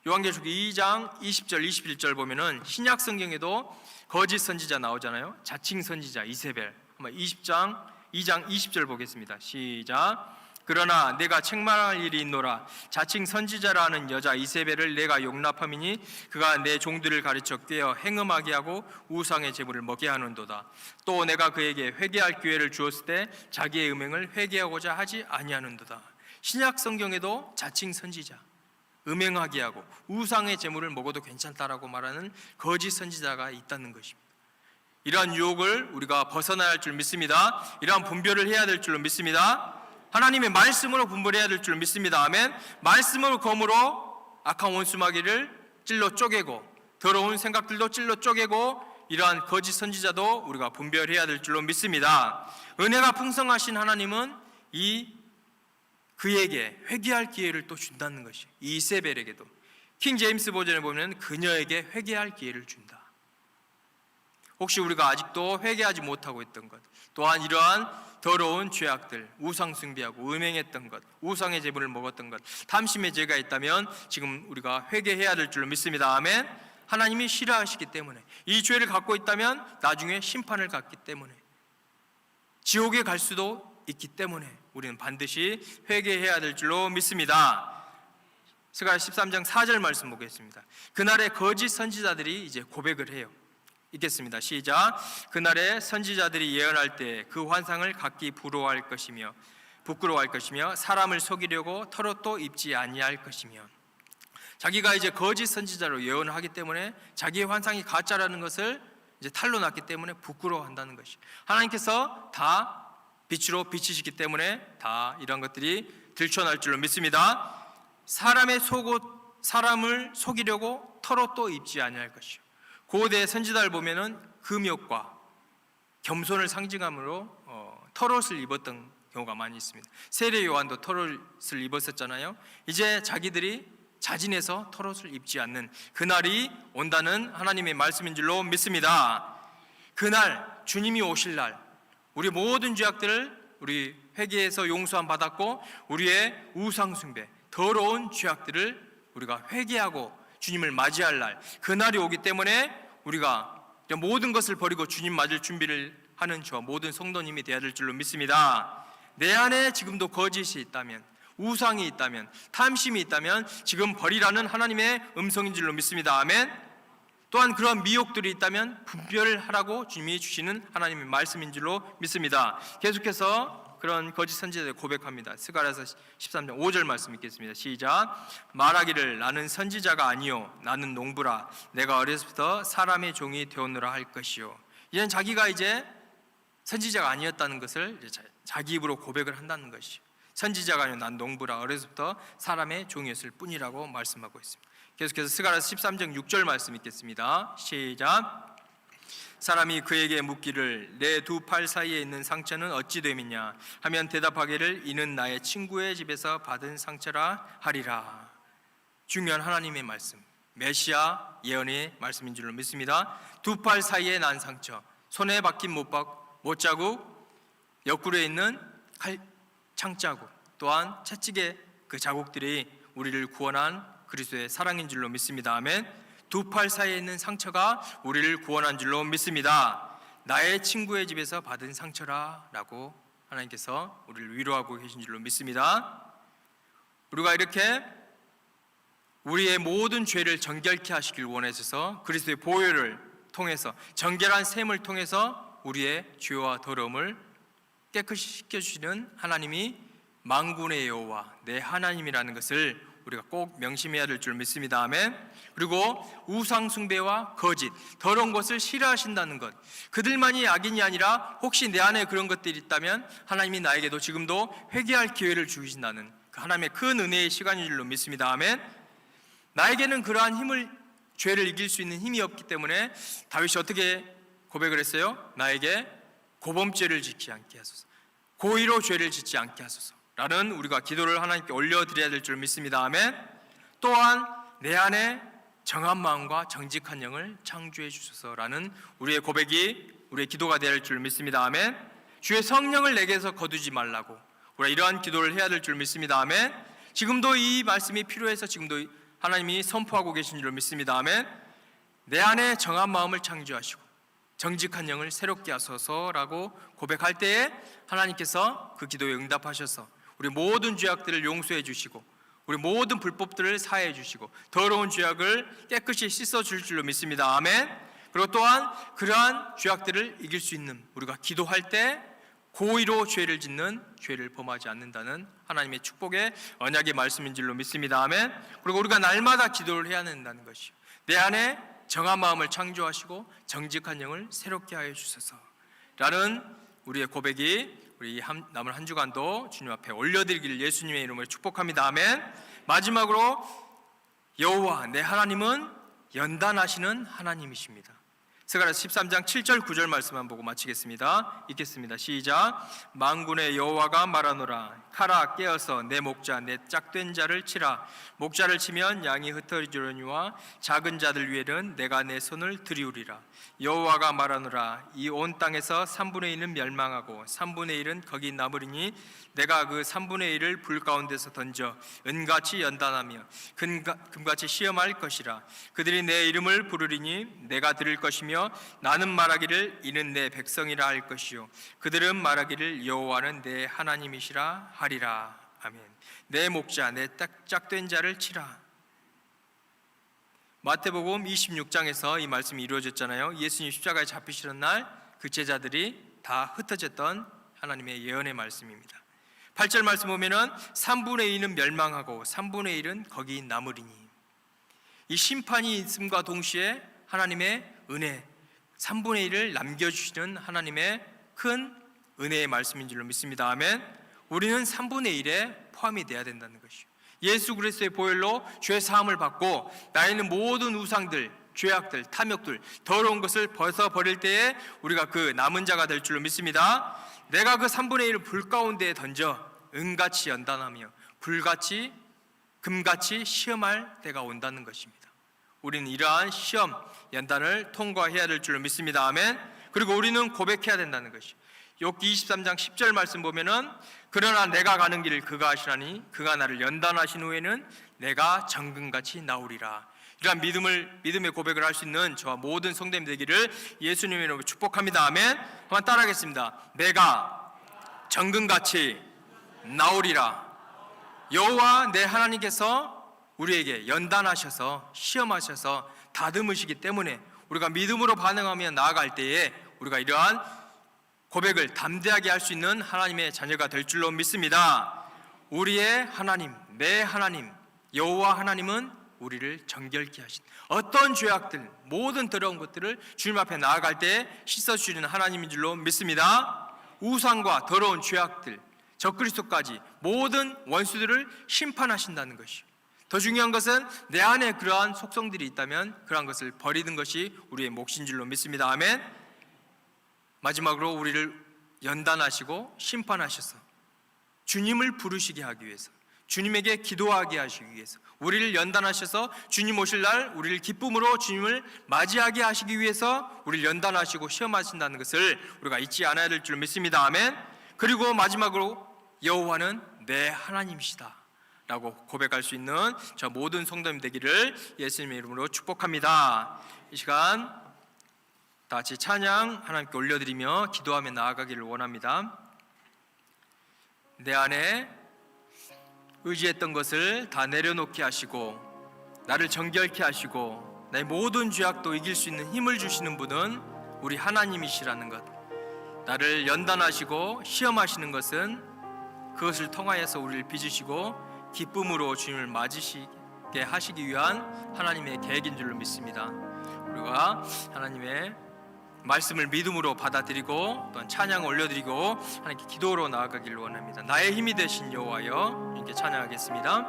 요한계시록 2장 20절 21절 보면은 신약 성경에도 거짓 선지자 나오잖아요. 자칭 선지자 이세벨. 한번 2장 20절 보겠습니다. 시작. 그러나 내가 책망할 일이 있노라. 자칭 선지자라는 여자 이세벨을 내가 용납함이니 그가 내 종들을 가르쳐 꿰어 행음하게 하고 우상의 제물을 먹게 하는도다. 또 내가 그에게 회개할 기회를 주었을 때 자기의 음행을 회개하고자 하지 아니하는도다. 신약 성경에도 자칭 선지자, 음행하게 하고 우상의 제물을 먹어도 괜찮다라고 말하는 거짓 선지자가 있다는 것입니다. 이러한 유혹을 우리가 벗어나야 할 줄 믿습니다. 이러한 분별을 해야 될 줄로 믿습니다. 하나님의 말씀으로 분별해야 될 줄 믿습니다. 아멘. 말씀으로 검으로 악한 원수마귀를 찔러 쪼개고 더러운 생각들도 찔러 쪼개고 이러한 거짓 선지자도 우리가 분별해야 될 줄로 믿습니다. 은혜가 풍성하신 하나님은 그에게 회개할 기회를 또 준다는 것이 이세벨에게도 킹 제임스 버전에 보면 그녀에게 회개할 기회를 준다. 혹시 우리가 아직도 회개하지 못하고 있던 것, 또한 이러한 더러운 죄악들, 우상 숭배하고 음행했던 것, 우상의 제물을 먹었던 것, 탐심의 죄가 있다면 지금 우리가 회개해야 될 줄로 믿습니다. 아멘. 하나님이 싫어하시기 때문에 이 죄를 갖고 있다면 나중에 심판을 갖기 때문에 지옥에 갈 수도 있기 때문에 우리는 반드시 회개해야 될 줄로 믿습니다. 스가랴 13장 4절 말씀 보겠습니다. 그날에 거짓 선지자들이 이제 고백을 해요. 읽겠습니다. 시작. 그날에 선지자들이 예언할 때 그 환상을 각기 부러워할 것이며 사람을 속이려고 털옷도 입지 아니할 것이며. 자기가 이제 거짓 선지자로 예언을 하기 때문에 자기의 환상이 가짜라는 것을 이제 탄로 났기 때문에 부끄러워한다는 것이. 하나님께서 다 빛으로 비치시기 때문에 다 이런 것들이 들춰날 줄로 믿습니다. 사람을 속이려고 털옷도 입지 아니할 것이요. 고대 선지자를 보면은 금욕과 겸손을 상징함으로 털옷을 입었던 경우가 많이 있습니다. 세례 요한도 털옷을 입었었잖아요. 이제 자기들이 자진해서 털옷을 입지 않는 그날이 온다는 하나님의 말씀인 줄로 믿습니다. 그날 주님이 오실 날 우리 모든 죄악들을 우리 회개해서 용서함 받았고 우리의 우상 숭배, 더러운 죄악들을 우리가 회개하고 주님을 맞이할 날, 그날이 오기 때문에 우리가 모든 것을 버리고 주님 맞을 준비를 하는 저 모든 성도님이 되어야 될 줄로 믿습니다. 내 안에 지금도 거짓이 있다면, 우상이 있다면, 탐심이 있다면 지금 버리라는 하나님의 음성인 줄로 믿습니다. 아멘. 또한 그런 미혹들이 있다면 분별하라고 주님이 주시는 하나님의 말씀인 줄로 믿습니다. 계속해서 그런 거짓 선지자들 고백합니다. 스가랴서 13장 5절 말씀 읽겠습니다. 시작. 말하기를 나는 선지자가 아니요 나는 농부라 내가 어려서부터 사람의 종이 되었노라 할 것이요. 이젠 자기가 이제 선지자가 아니었다는 것을 이제 자기 입으로 고백을 한다는 것이요. 선지자가 아니요 난 농부라 어려서부터 사람의 종이었을 뿐이라고 말씀하고 있습니다. 계속해서 스가랴서 13장 6절 말씀 읽겠습니다. 시작. 사람이 그에게 묻기를 내 두 팔 사이에 있는 상처는 어찌 됨이냐 하면 대답하기를 이는 나의 친구의 집에서 받은 상처라 하리라. 중요한 하나님의 말씀, 메시아 예언의 말씀인 줄로 믿습니다. 두 팔 사이에 난 상처, 손에 박힌 못자국, 옆구리에 있는 창자국, 또한 채찍의 그 자국들이 우리를 구원한 그리스도의 사랑인 줄로 믿습니다. 아멘. 두 팔 사이에 있는 상처가 우리를 구원한 줄로 믿습니다. 나의 친구의 집에서 받은 상처라 라고 하나님께서 우리를 위로하고 계신 줄로 믿습니다. 우리가 이렇게 우리의 모든 죄를 정결케 하시길 원하셔서 그리스도의 보혈을 통해서 정결한 셈을 통해서 우리의 죄와 더러움을 깨끗이 씻겨주시는 하나님이 만군의 여호와 내 하나님이라는 것을 우리가 꼭 명심해야 될 줄 믿습니다. 아멘. 그리고 우상 숭배와 거짓, 더러운 것을 싫어하신다는 것, 그들만이 악인이 아니라 혹시 내 안에 그런 것들이 있다면 하나님이 나에게도 지금도 회개할 기회를 주신다는 그 하나님의 큰 은혜의 시간인 줄로 믿습니다. 아멘. 나에게는 그러한 죄를 이길 수 있는 힘이 없기 때문에 다윗이 어떻게 고백을 했어요? 나에게 고범죄를 짓지 않게 하소서, 고의로 죄를 짓지 않게 하소서 라는 우리가 기도를 하나님께 올려드려야 될 줄 믿습니다. 아멘. 또한 내 안에 정한 마음과 정직한 영을 창조해 주소서라는 우리의 고백이 우리의 기도가 되어야 할 줄 믿습니다. 아멘. 주의 성령을 내게서 거두지 말라고 우리가 이러한 기도를 해야 될 줄 믿습니다. 아멘. 지금도 이 말씀이 필요해서 지금도 하나님이 선포하고 계신 줄 믿습니다. 아멘. 내 안에 정한 마음을 창조하시고 정직한 영을 새롭게 하소서라고 고백할 때에 하나님께서 그 기도에 응답하셔서 우리 모든 죄악들을 용서해 주시고 우리 모든 불법들을 사해 주시고 더러운 죄악을 깨끗이 씻어 줄 줄로 믿습니다. 아멘. 그리고 또한 그러한 죄악들을 이길 수 있는 우리가 기도할 때 고의로 죄를 짓는 죄를 범하지 않는다는 하나님의 축복의 언약의 말씀인 줄로 믿습니다. 아멘. 그리고 우리가 날마다 기도를 해야 된다는 것이요, 내 안에 정한 마음을 창조하시고 정직한 영을 새롭게 하여 주소서 라는 우리의 고백이 우리 남은 한 주간도 주님 앞에 올려드리기를 예수님의 이름으로 축복합니다. 아멘. 마지막으로 여호와 내 하나님은 연단하시는 하나님이십니다. 스가랴서 13장 7절 9절 말씀만 보고 마치겠습니다. 읽겠습니다. 시작. 만군의 여호와가 말하노라. 가라, 깨어서 내 목자 내 짝된 자를 치라. 목자를 치면 양이 흩어지려니와 작은 자들 위에는 내가 내 손을 들이우리라. 여호와가 말하노라. 이 온 땅에서 3분의 1은 멸망하고 3분의 1은 거기 남으리니 내가 그 3분의 1을 불 가운데서 던져 은같이 연단하며 금같이 시험할 것이라. 그들이 내 이름을 부르리니 내가 들을 것이며 나는 말하기를 이는 내 백성이라 할 것이요 그들은 말하기를 여호와는 내 하나님이시라 하리라. 아멘. 내 목자 내 짝된 자를 치라. 마태복음 26장에서 이 말씀이 이루어졌잖아요. 예수님 십자가에 잡히시는 날 그 제자들이 다 흩어졌던 하나님의 예언의 말씀입니다. 8절 말씀 보면은 3분의 1은 멸망하고 3분의 1은 거기 남으리니, 이 심판이 있음과 동시에 하나님의 은혜 3분의 1을 남겨주시는 하나님의 큰 은혜의 말씀인 줄로 믿습니다. 아멘. 우리는 3분의 1에 포함이 돼야 된다는 것이요, 예수 그리스도의 보혈로 죄 사함을 받고 나에 있는 모든 우상들, 죄악들, 탐욕들, 더러운 것을 벗어버릴 때에 우리가 그 남은 자가 될 줄로 믿습니다. 내가 그 3분의 1을 불 가운데에 던져 은같이 연단하며 불같이 금같이 시험할 때가 온다는 것입니다. 우리는 이러한 시험, 연단을 통과해야 될 줄로 믿습니다. 아멘. 그리고 우리는 고백해야 된다는 것이요, 욥기 23장 10절 말씀 보면은 그러나 내가 가는 길을 그가 아시나니 그가 나를 연단하신 후에는 내가 정금같이 나오리라. 이러한 믿음의 고백을 할 수 있는 저와 모든 성도님 되기를 예수님의 이름으로 축복합니다. 아멘. 한번 따라하겠습니다. 내가 정금같이 나오리라. 여호와 내 하나님께서 우리에게 연단하셔서 시험하셔서 다듬으시기 때문에 우리가 믿음으로 반응하며 나아갈 때에 우리가 이러한 고백을 담대하게 할 수 있는 하나님의 자녀가 될 줄로 믿습니다. 우리의 하나님, 내 하나님 여호와 하나님은 우리를 정결케 하신, 어떤 죄악들, 모든 더러운 것들을 주님 앞에 나아갈 때 씻어주시는 하나님인 줄로 믿습니다. 우상과 더러운 죄악들, 적그리스도까지 모든 원수들을 심판하신다는 것이요, 더 중요한 것은 내 안에 그러한 속성들이 있다면 그러한 것을 버리는 것이 우리의 몫인 줄로 믿습니다. 아멘. 마지막으로 우리를 연단하시고 심판하셔서 주님을 부르시게 하기 위해서, 주님에게 기도하게 하시기 위해서, 우리를 연단하셔서 주님 오실 날 우리를 기쁨으로 주님을 맞이하게 하시기 위해서 우리를 연단하시고 시험하신다는 것을 우리가 잊지 않아야 될 줄 믿습니다. 아멘. 그리고 마지막으로 여호와는 내 하나님이시다 라고 고백할 수 있는 저 모든 성도님 되기를 예수님의 이름으로 축복합니다. 이 시간 다 같이 찬양 하나님께 올려드리며 기도하며 나아가기를 원합니다. 내 안에 의지했던 것을 다 내려놓게 하시고 나를 정결케 하시고 나의 모든 죄악도 이길 수 있는 힘을 주시는 분은 우리 하나님이시라는 것, 나를 연단하시고 시험하시는 것은 그것을 통하여서 우리를 빚으시고 기쁨으로 주님을 맞으시게 하시기 위한 하나님의 계획인 줄로 믿습니다. 우리가 하나님의 말씀을 믿음으로 받아들이고 또한 찬양을 올려드리고 하나님께 기도로 나아가기를 원합니다. 나의 힘이 되신 여호와여, 이렇게 찬양하겠습니다.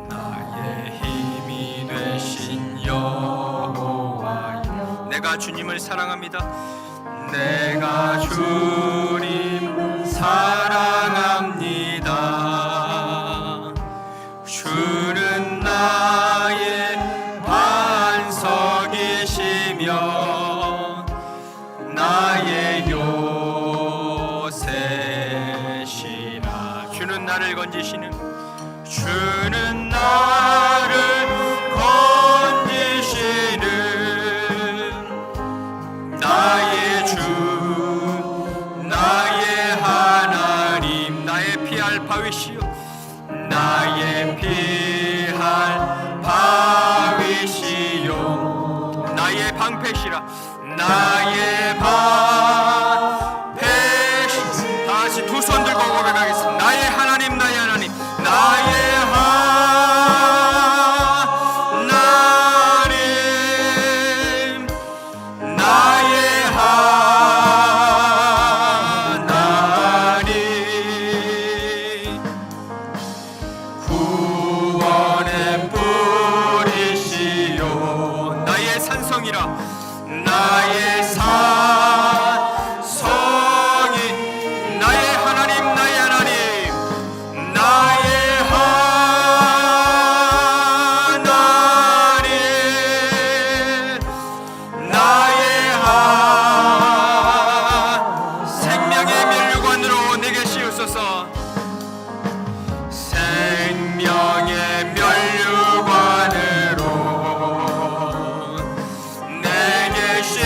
나의 힘이 되신 여호와여, 내가 주님을 사랑합니다. 내가 주님을 사랑합니다. 주는 나 건지시는 주는 나를 건지시는 나의 주 나의 하나님 나의 피할 바위시여 나의 피할 바위시여 나의 방패시라 나의 방패시 다시 두 손 들고 고백하겠습니다. 나의 하나님 나의 하나님 나의 하나님 나의 하나님 구원의 뿌리시요 나의 산성이라 나의 산성이 나의 하나님 나의 하나님 나의 하나님 나의 생명의 면류관으로 내게 씌우소서 생명의 면류관으로 내게 씌우소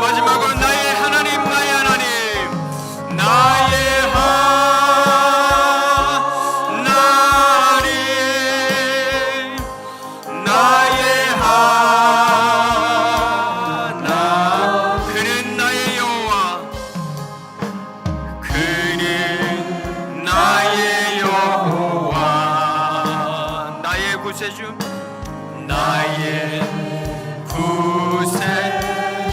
마지막으로 나의 하나님 나의 하나님 나의 하나님 나의 하나 그는 나의 여호와 그는 나의 여호와 나의 구세주 나의 구세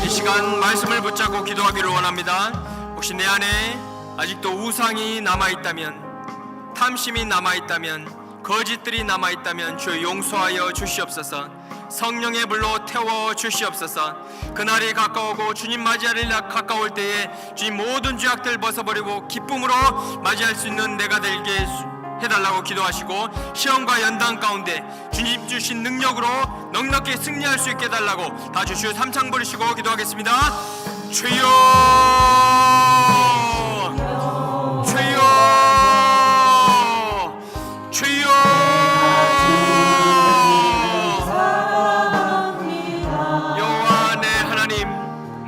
이 시간 말씀을 붙잡고 기도하기를 원합니다. 혹시 내 안에 아직도 우상이 남아있다면 탐심이 남아있다면 거짓들이 남아있다면 주여 용서하여 주시옵소서 성령의 불로 태워 주시옵소서 그날이 가까우고 주님 맞이하리라 가까울 때에 주님 모든 죄악들 벗어버리고 기쁨으로 맞이할 수 있는 내가 되게 해달라고 기도하시고 시험과 연단 가운데 주님 주신 능력으로 넉넉히 승리할 수 있게 해달라고 다 주시오 삼창 부르시고 기도하겠습니다. 주여 주여 주여 여호와 내 하나님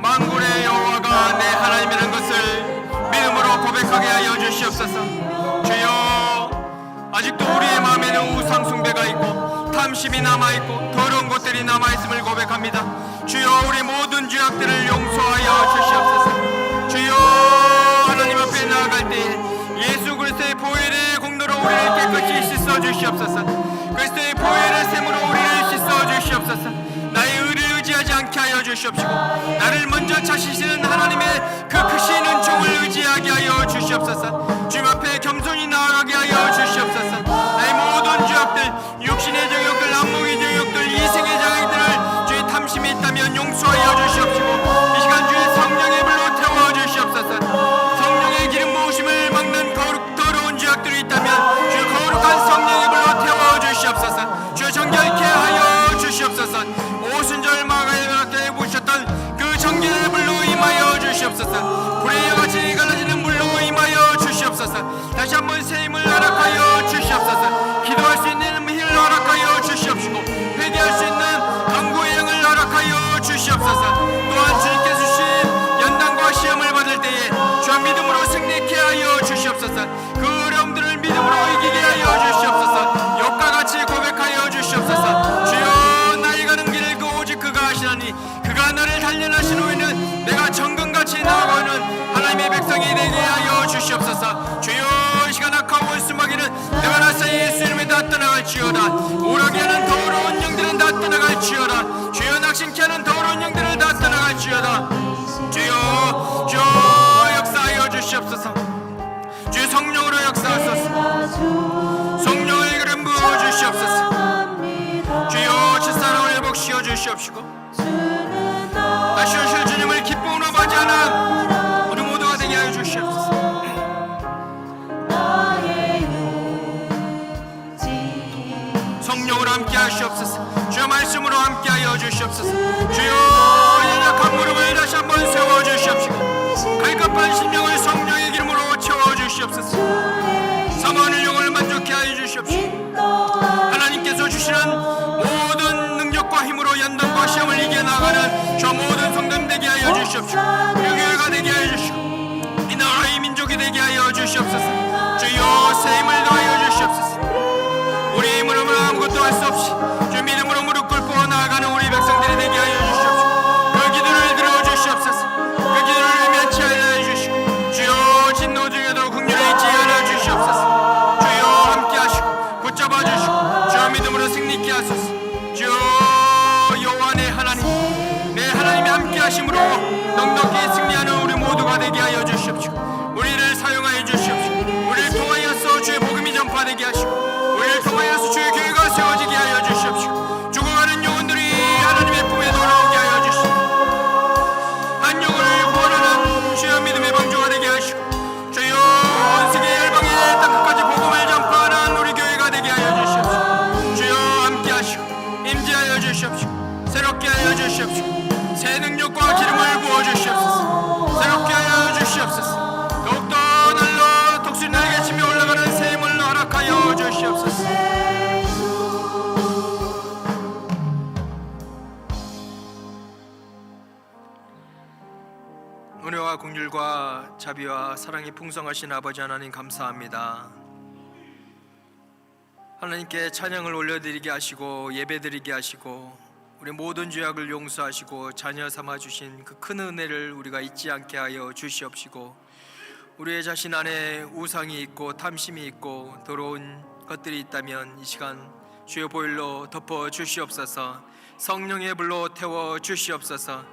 만군의 여호와가 내 하나님이라는 것을 믿음으로 고백하게 하여 주시옵소서. 주여 아직도 우리의 마음에는 우상 숭배가 있고 탐심이 남아있고 더러운 것들이 남아있음을 고백합니다. 주여 우리 모든 죄악들을 용서하여 주시옵소서. 주여 하나님 앞에 나아갈 때 예수 그리스도의 보혈의 공로로 우리를 깨끗이 씻어 주시옵소서. 그리스도의 보혈의 샘으로 우리를 씻어 주시옵소서. 나의 의를 의지하지 않게 하여 주시옵시고 나를 먼저 찾으시는 하나님의 그 크신 은총을 의지하게 하여 주시옵소서. 주님 앞에 겸손히 나아가게 하여 주시옵소서. 나의 모든 죄악들 육신의 정욕들 안목의 정욕들 이생의 장애들을 주의 탐심이 있다면 용서하여 주시옵시고 이 시간 주의 성령의 불로 태워 주시옵소서. 성령의 기름 부으심을 막는 더러운 죄악들이 있다면 주의 거룩한 성령의 불로 태워 주시옵소서. 주의 정결케 하여 주시옵소서. 오순절 마가에 보셨던 그 정결의 불로 임하여 주시옵소서. 불의 여같이 갈라지는 불로 임하여 주시옵소서. 다시 한번 새 힘을 허락하여 주시옵소서. 기도할 수 있는 힘을 허락하여 주시옵시고 회개할 수 있는 강구의 영을 허락하여 주시옵소서. 또한 주님께 주신 연단과 시험을 받을 때에 주와 믿음으로 승리케 하여 주시옵소서. 그 어려움들을 믿음으로 이기게 하여 주시옵소서. 욕과 같이 고백하여 주시옵소서. 주여 나의 가는 길을 그 오직 그가 하시나니 그가 나를 단련하신 후에는 내가 정금같이 나아가는 하나님의 백성이 되게 하여 주시옵소서. 주여 이 시간 악하고 원수마귀는 내가 나사 예수 이름에 다 떠나갈지어다. 우락이 하는 더러운 영들은 다 떠나갈지어다. 주여 낙심케 하는 더러운 영들을 다 떠나갈지어다. 주여 주여 역사하여 주시옵소서. 주여 성령으로 역사하소서. 성령의 그름 부어 주시옵소서. 주여 칠사랑을 회복시켜 주시옵시고 다시 오실 주님을 기쁨으로 맞이하는 우리 모두가 되게 하여 주시옵소서. 성령으로 함께 하시옵소서. 주여 말씀으로 함께 하여 주시옵소서. 주여 연약한 무릎을 다시 한번 세워 주시옵시고 갈급한 심령을 성령의 기름으로 채워 주시옵소서. 주시옵시고 새 능력과 기름을 부어주시옵소서. 새롭게 하여 주시옵소서. 더욱더 날로 독수리에게 치며 올라가는 새 힘을 허락하여 주시옵소서. 은혜와 긍휼과 자비와 사랑이 풍성하신 아버지 하나님 감사합니다. 하나님께 찬양을 올려드리게 하시고 예배드리게 하시고 우리 모든 죄악을 용서하시고 자녀 삼아주신 그 큰 은혜를 우리가 잊지 않게 하여 주시옵시고 우리의 자신 안에 우상이 있고 탐심이 있고 더러운 것들이 있다면 이 시간 주의 보혈로 덮어 주시옵소서. 성령의 불로 태워 주시옵소서.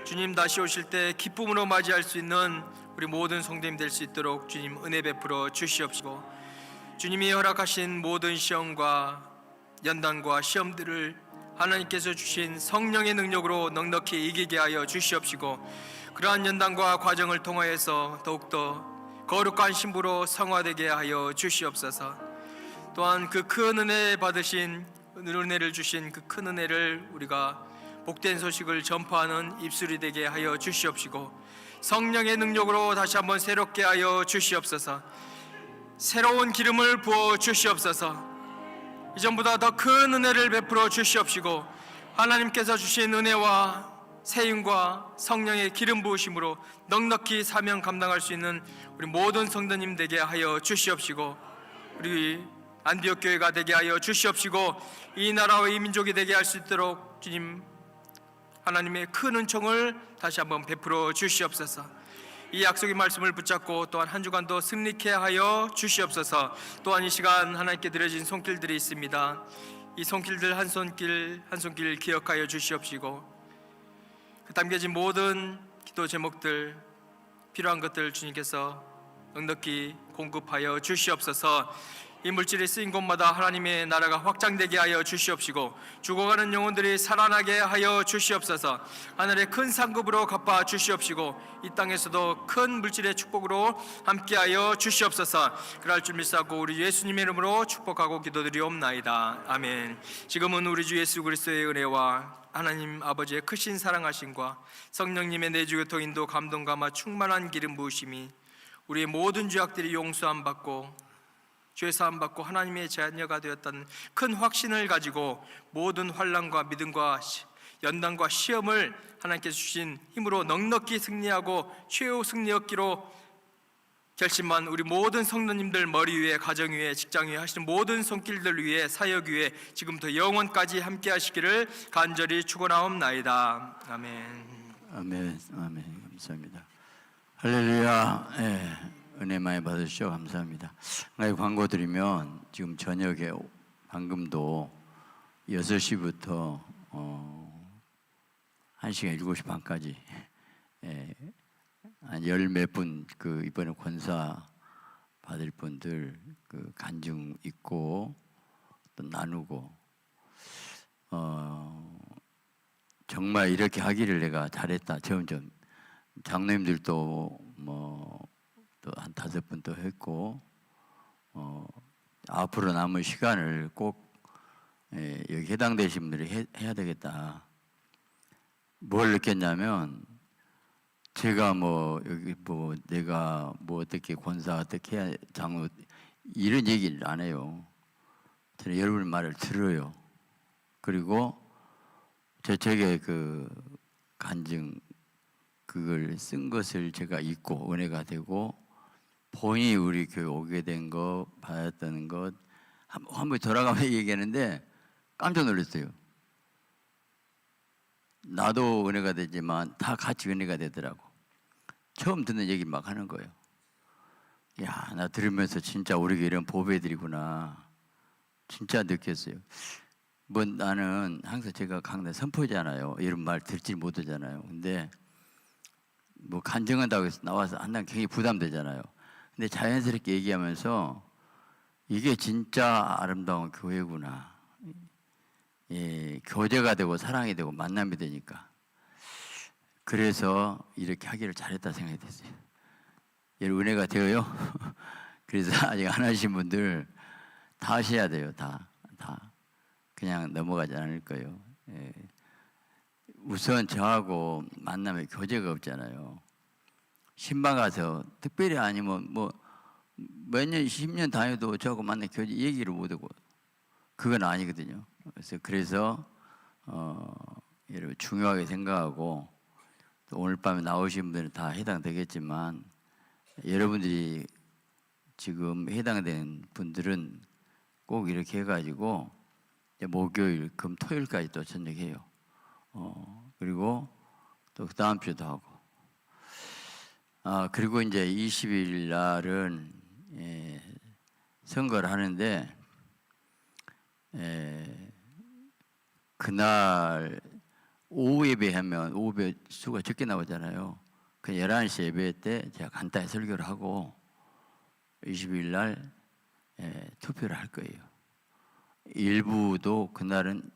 주님 다시 오실 때 기쁨으로 맞이할 수 있는 우리 모든 성도님 될 수 있도록 주님 은혜 베풀어 주시옵시고 주님이 허락하신 모든 시험과 연단과 시험들을 하나님께서 주신 성령의 능력으로 넉넉히 이기게 하여 주시옵시고 그러한 연단과 과정을 통하여서 더욱더 거룩한 신부로 성화되게 하여 주시옵소서. 또한 그 큰 은혜 받으신 은혜를 주신 그 큰 은혜를 우리가 복된 소식을 전파하는 입술이 되게 하여 주시옵시고 성령의 능력으로 다시 한번 새롭게 하여 주시옵소서. 새로운 기름을 부어 주시옵소서. 이전보다 더 큰 은혜를 베풀어 주시옵시고 하나님께서 주신 은혜와 세임과 성령의 기름 부으심으로 넉넉히 사명 감당할 수 있는 우리 모든 성도님 되게 하여 주시옵시고 우리 안디옥 교회가 되게 하여 주시옵시고 이 나라와 이 민족이 되게 할 수 있도록 주님 하나님의 큰 은총을 다시 한번 베풀어 주시옵소서. 이 약속의 말씀을 붙잡고 또한 한 주간도 승리케 하여 주시옵소서. 또한 이 시간 하나님께 드려진 손길들이 있습니다. 이 손길들 한 손길 한 손길 기억하여 주시옵시고 그 담겨진 모든 기도 제목들 필요한 것들 주님께서 넉넉히 공급하여 주시옵소서. 이 물질이 쓰인 곳마다 하나님의 나라가 확장되게 하여 주시옵시고 죽어가는 영혼들이 살아나게 하여 주시옵소서. 하늘의 큰 상급으로 갚아 주시옵시고 이 땅에서도 큰 물질의 축복으로 함께하여 주시옵소서. 그럴 줄 믿사고 우리 예수님의 이름으로 축복하고 기도드리옵나이다. 아멘. 지금은 우리 주 예수 그리스도의 은혜와 하나님 아버지의 크신 사랑하심과 성령님의 내주교통 인도 감동감화 충만한 기름 부으심이 우리의 모든 죄악들이 용서함 받고 죄사함 받고 하나님의 자녀가 되었다는 큰 확신을 가지고 모든 환난과 믿음과 연단과 시험을 하나님께서 주신 힘으로 넉넉히 승리하고 최후 승리 얻기로 결심한 우리 모든 성도님들 머리 위에 가정 위에 직장 위에 하시는 모든 손길들 위에 사역 위에 지금부터 영원까지 함께 하시기를 간절히 축원하옵나이다. 아멘. 아멘. 아멘. 감사합니다. 할렐루야. 은혜 많이 받으시죠. 감사합니다. 광고 드리면 지금 저녁에 방금도 6시부터 1시간 7시 반까지 한 열 몇 분 그 이번에 권사 받을 분들 그 간증 있고 또 나누고 정말 이렇게 하기를 내가 잘했다. 점점 장로님들도 뭐 또 한 5분 또 했고 앞으로 남은 시간을 꼭 여기 해당되신 분들이 해야 되겠다. 뭘 느꼈냐면 제가 뭐 여기 뭐 내가 뭐 어떻게 권사 어떻게 해야 장로 이런 얘기를 안 해요. 저는 여러분의 말을 들어요. 그리고 저에게 그 간증 그걸 쓴 것을 제가 읽고 은혜가 되고 본인이 우리 교회 오게 된 거 받았다는 것 한번 돌아가면서 얘기하는데 깜짝 놀랐어요. 나도 은혜가 되지만 다 같이 은혜가 되더라고. 처음 듣는 얘기 막 하는 거예요. 야, 나 들으면서 진짜 우리 교회 이런 보배들이구나 진짜 느꼈어요. 뭐 나는 항상 제가 강단 선포잖아요. 이런 말 듣지 못하잖아요. 근데 뭐 간증한다고 해서 나와서 한다면 굉장히 부담되잖아요. 근데 자연스럽게 얘기하면서 이게 진짜 아름다운 교회구나. 예, 교제가 되고 사랑이 되고 만남이 되니까. 그래서 이렇게 하기를 잘했다 생각이 됐어요. 여러분 은혜가 되어요. 그래서 아직 안 하신 분들 다 하셔야 돼요. 다 그냥 넘어가지 않을 거예요. 예. 우선 저하고 만나면 교제가 없잖아요. 신방 가서 특별히 아니면 뭐 몇 년, 10년 다녀도 저하고 만나 교제 얘기를 못하고 그건 아니거든요. 그래서 여러분 중요하게 생각하고 또 오늘 밤에 나오신 분들은 다 해당되겠지만 여러분들이 지금 해당된 분들은 꼭 이렇게 해가지고 목요일, 금, 토요일까지 또 저녁해요. 그리고 또 그 다음 주도 하고. 그리고 이제 20일 날은 선거를 하는데 그날 오후 예배하면 오후 예배 수가 적게 나오잖아요. 그 11시 예배 때 제가 간단히 설교를 하고 20일 날 투표를 할 거예요. 일부도 그날은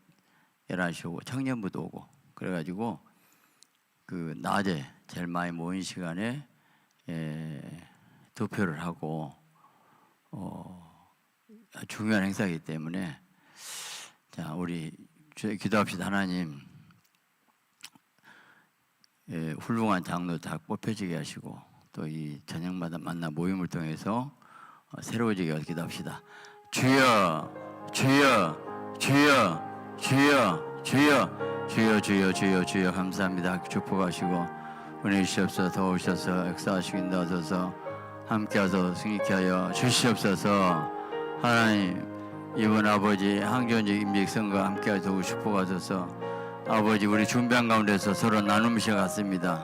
11시 오고 청년부도 오고 그래가지고 그 낮에 제일 많이 모인 시간에 투표를 하고 중요한 행사이기 때문에 자 우리 기도합시다. 하나님 훌륭한 장로 다 뽑혀지게 하시고 또 이 저녁마다 만나 모임을 통해서 새로워지게 하시기 기도합시다. 주여 주여 주여 주여 주여 주여 주여 주여 주여 감사합니다. 축복하시고 은혜 주시옵소서. 도우셔서 역사하시기 인도하소서. 함께하소서. 승리케 하여 주시옵소서. 하나님 이번 아버지 항전적 임직 선거 함께하여 도우 축복하소서. 아버지 우리 준비한 가운데서 서로 나눔시 같습니다.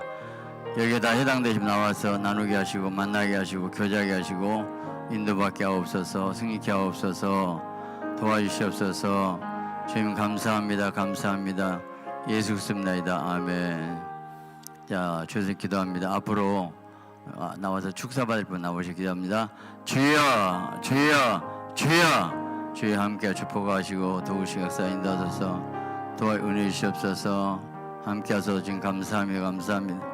여기에다 해당되시면 나와서 나누게 하시고 만나게 하시고 교제하게 하시고 인도받게 하옵소서. 승리케 하옵소서. 도와주시옵소서. 주님 감사합니다. 감사합니다. 예수 그리스도입니다. 아멘. 자 주여서 기도합니다. 앞으로 나와서 축사받을 분 나오시기 기도합니다. 주여 주여 주여 주여 함께 축복하시고 도우시 역사 인도하소서. 도와 은혜 주시옵소서. 함께 하소서. 지금 감사합니다. 감사합니다.